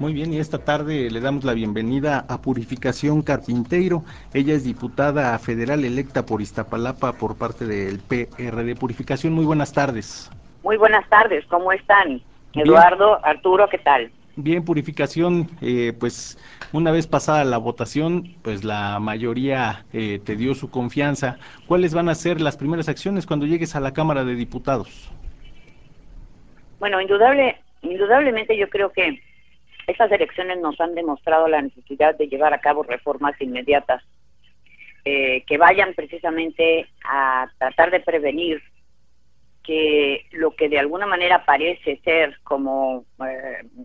Muy bien, y esta tarde le damos la bienvenida a Purificación Carpinteiro. Ella es diputada federal electa por Iztapalapa por parte del PRD. Purificación, muy buenas tardes. Muy buenas tardes, ¿cómo están? Bien, Eduardo, Arturo, ¿qué tal? bien, Purificación, pues una vez pasada la votación, pues la mayoría te dio su confianza. ¿Cuáles van a ser las primeras acciones cuando llegues a la Cámara de Diputados? Bueno, indudablemente yo creo que estas elecciones nos han demostrado la necesidad de llevar a cabo reformas inmediatas que vayan precisamente a tratar de prevenir que lo que de alguna manera parece ser como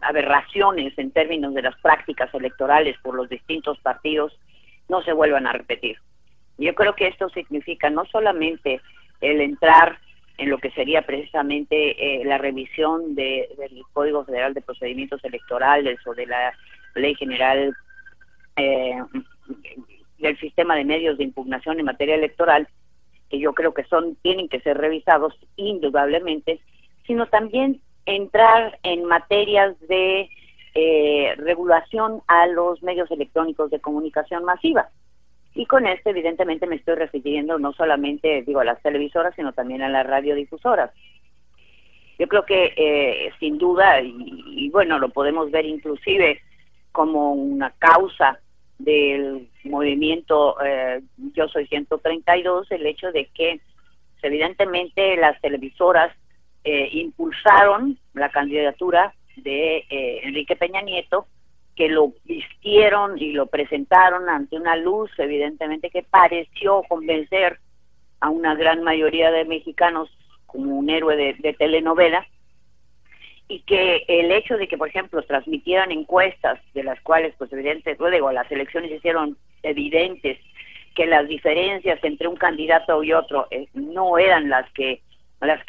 aberraciones en términos de las prácticas electorales por los distintos partidos no se vuelvan a repetir. Yo creo que esto significa no solamente el entrar en lo que sería precisamente la revisión del Código Federal de Procedimientos Electorales o de la Ley General eh, del Sistema de Medios de Impugnación en materia electoral, que yo creo que tienen que ser revisados indudablemente, sino también entrar en materias de regulación a los medios electrónicos de comunicación masiva. Y con esto, evidentemente, me estoy refiriendo no solamente, digo, a las televisoras, sino también a las radiodifusoras. Yo creo que, sin duda, y bueno, lo podemos ver inclusive como una causa del movimiento Yo Soy 132, el hecho de que, evidentemente, las televisoras impulsaron la candidatura de Enrique Peña Nieto, que lo vistieron y lo presentaron ante una luz, evidentemente, que pareció convencer a una gran mayoría de mexicanos como un héroe de telenovela, y que el hecho de que, por ejemplo, transmitieran encuestas de las cuales, pues evidentemente, luego las elecciones hicieron evidentes que las diferencias entre un candidato y otro no eran las que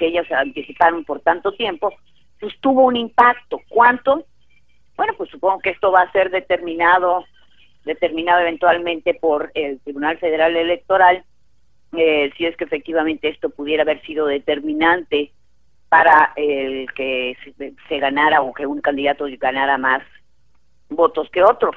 ellos anticiparon por tanto tiempo, pues tuvo un impacto. ¿Cuánto? Bueno, pues supongo que esto va a ser determinado eventualmente por el Tribunal Federal Electoral, si es que efectivamente esto pudiera haber sido determinante para el que se ganara o que un candidato ganara más votos que otro.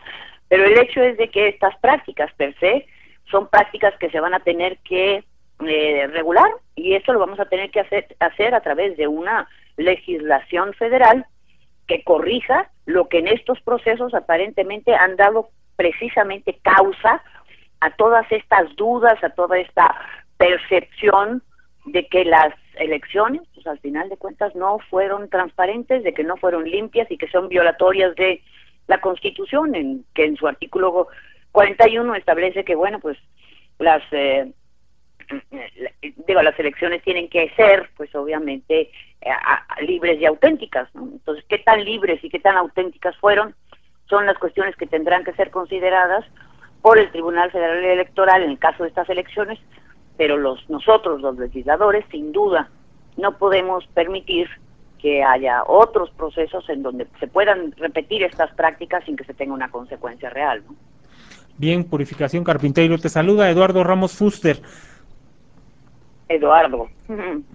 Pero el hecho es de que estas prácticas per se son prácticas que se van a tener que regular, y eso lo vamos a tener que hacer a través de una legislación federal que corrija lo que en estos procesos aparentemente han dado precisamente causa a todas estas dudas, a toda esta percepción de que las elecciones, pues al final de cuentas, no fueron transparentes, de que no fueron limpias y que son violatorias de la Constitución, que en su artículo 41 establece que, bueno, pues las las elecciones tienen que ser, pues obviamente, libres y auténticas, ¿no? Entonces, ¿qué tan libres y qué tan auténticas fueron? Son las cuestiones que tendrán que ser consideradas por el Tribunal Federal Electoral en el caso de estas elecciones, pero nosotros, los legisladores, sin duda, no podemos permitir que haya otros procesos en donde se puedan repetir estas prácticas sin que se tenga una consecuencia real, ¿no? Bien, Purificación Carpinteiro, te saluda Eduardo Ramos Fuster. Eduardo,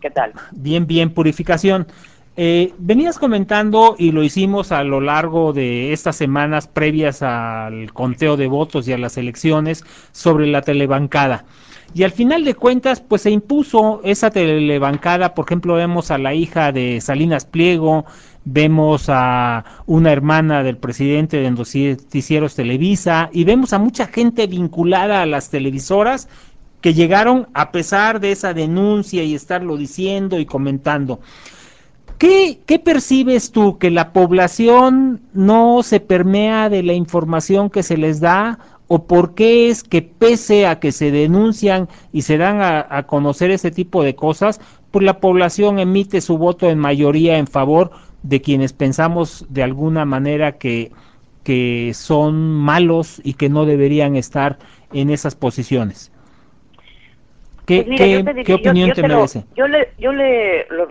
¿qué tal? Bien, bien, Purificación. Venías comentando, y lo hicimos a lo largo de estas semanas previas al conteo de votos y a las elecciones, sobre la telebancada. Y al final de cuentas, pues se impuso esa telebancada. Por ejemplo, vemos a la hija de Salinas Pliego, vemos a una hermana del presidente de Noticieros Televisa, y vemos a mucha gente vinculada a las televisoras que llegaron a pesar de esa denuncia y estarlo diciendo y comentando. ¿Qué percibes tú? ¿Que la población no se permea de la información que se les da? ¿O por qué es que, pese a que se denuncian y se dan a conocer ese tipo de cosas, pues la población emite su voto en mayoría en favor de quienes pensamos de alguna manera que son malos y que no deberían estar en esas posiciones? Pues ¿Qué, mira, qué, qué opinión te merece? yo lo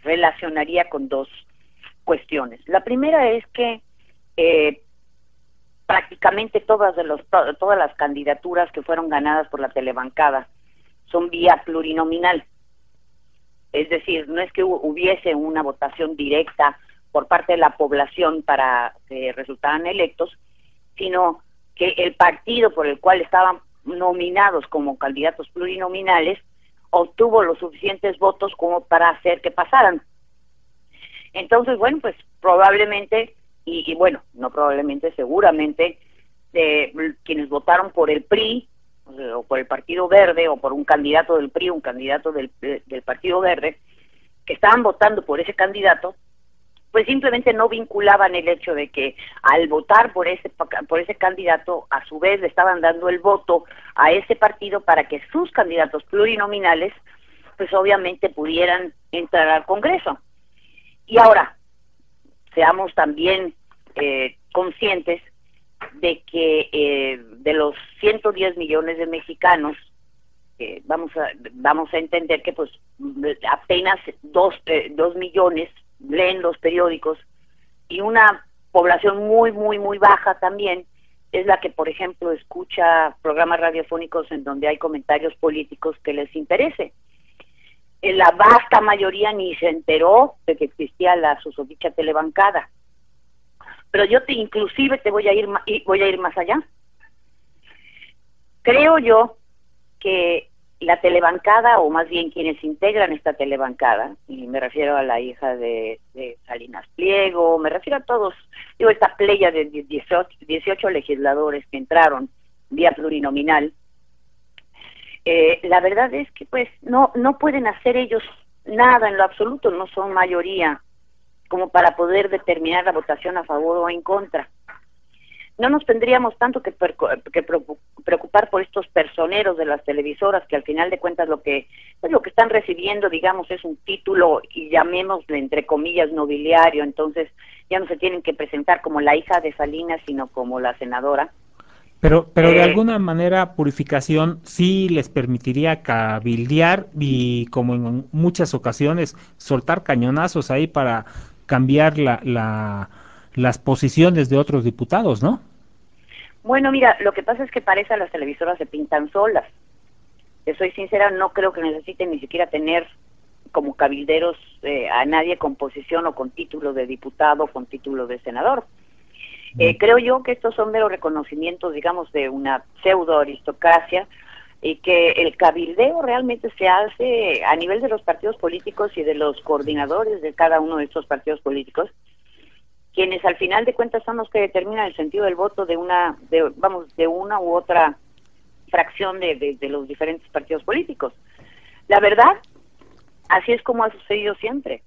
relacionaría con dos cuestiones. La primera es que prácticamente todas las candidaturas que fueron ganadas por la telebancada son vía plurinominal. Es decir, no es que hubiese una votación directa por parte de la población para que resultaran electos, sino que el partido por el cual estaban nominados como candidatos plurinominales obtuvo los suficientes votos como para hacer que pasaran. Entonces, bueno, pues probablemente, y bueno, no probablemente, seguramente, quienes votaron por el PRI, o por el Partido Verde, o por un candidato del PRI, un candidato del Partido Verde, que estaban votando por ese candidato, pues simplemente no vinculaban el hecho de que al votar por ese candidato, a su vez le estaban dando el voto a ese partido para que sus candidatos plurinominales, pues obviamente pudieran entrar al Congreso. Y ahora, seamos también conscientes de que de los 110 millones de mexicanos, vamos a entender que pues apenas 2 millones leen los periódicos, y una población muy, muy, muy baja también es la que, por ejemplo, escucha programas radiofónicos en donde hay comentarios políticos que les interese. La vasta mayoría ni se enteró de que existía la susodicha telebancada. Pero yo inclusive voy a ir más allá. Creo yo que la telebancada, o más bien quienes integran esta telebancada, y me refiero a la hija de Salinas Pliego, me refiero a todos, digo, esta playa de 18 legisladores que entraron vía plurinominal, la verdad es que pues no pueden hacer ellos nada en lo absoluto, no son mayoría como para poder determinar la votación a favor o en contra. No nos tendríamos tanto que preocupar por estos personeros de las televisoras, que al final de cuentas lo que están recibiendo, digamos, es un título, y llamémosle entre comillas nobiliario. Entonces ya no se tienen que presentar como la hija de Salinas, sino como la senadora. Pero de alguna manera Purificación sí les permitiría cabildear y, como en muchas ocasiones, soltar cañonazos ahí para cambiar las posiciones de otros diputados, ¿no? Bueno, mira, lo que pasa es que para eso las televisoras se pintan solas. Te soy sincera, no creo que necesiten ni siquiera tener como cabilderos a nadie con posición o con título de diputado o con título de senador. Creo yo que estos son meros reconocimientos, digamos, de una pseudo aristocracia, y que el cabildeo realmente se hace a nivel de los partidos políticos y de los coordinadores de cada uno de estos partidos políticos, quienes al final de cuentas son los que determinan el sentido del voto de una u otra fracción de los diferentes partidos políticos. La verdad, así es como ha sucedido siempre.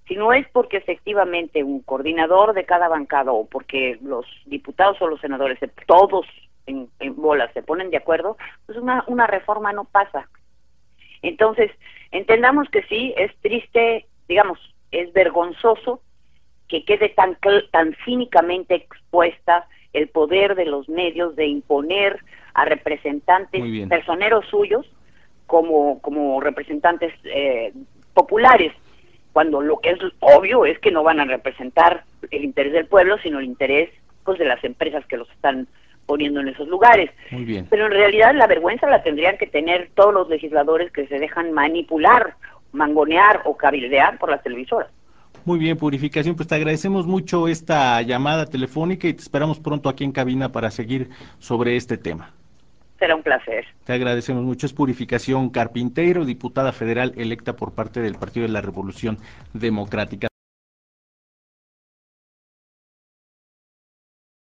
Si no es porque efectivamente un coordinador de cada bancada, o porque los diputados o los senadores, todos en bolas se ponen de acuerdo, pues una reforma no pasa. Entonces, entendamos que sí, es triste, digamos, es vergonzoso que quede tan cínicamente expuesta el poder de los medios de imponer a representantes personeros suyos como representantes populares, cuando lo que es obvio es que no van a representar el interés del pueblo, sino el interés pues de las empresas que los están poniendo en esos lugares. Muy bien. Pero en realidad la vergüenza la tendrían que tener todos los legisladores que se dejan manipular, mangonear o cabildear por las televisoras. Muy bien, Purificación, pues te agradecemos mucho esta llamada telefónica y te esperamos pronto aquí en cabina para seguir sobre este tema. Será un placer. Te agradecemos mucho. Es Purificación Carpintero, diputada federal electa por parte del Partido de la Revolución Democrática.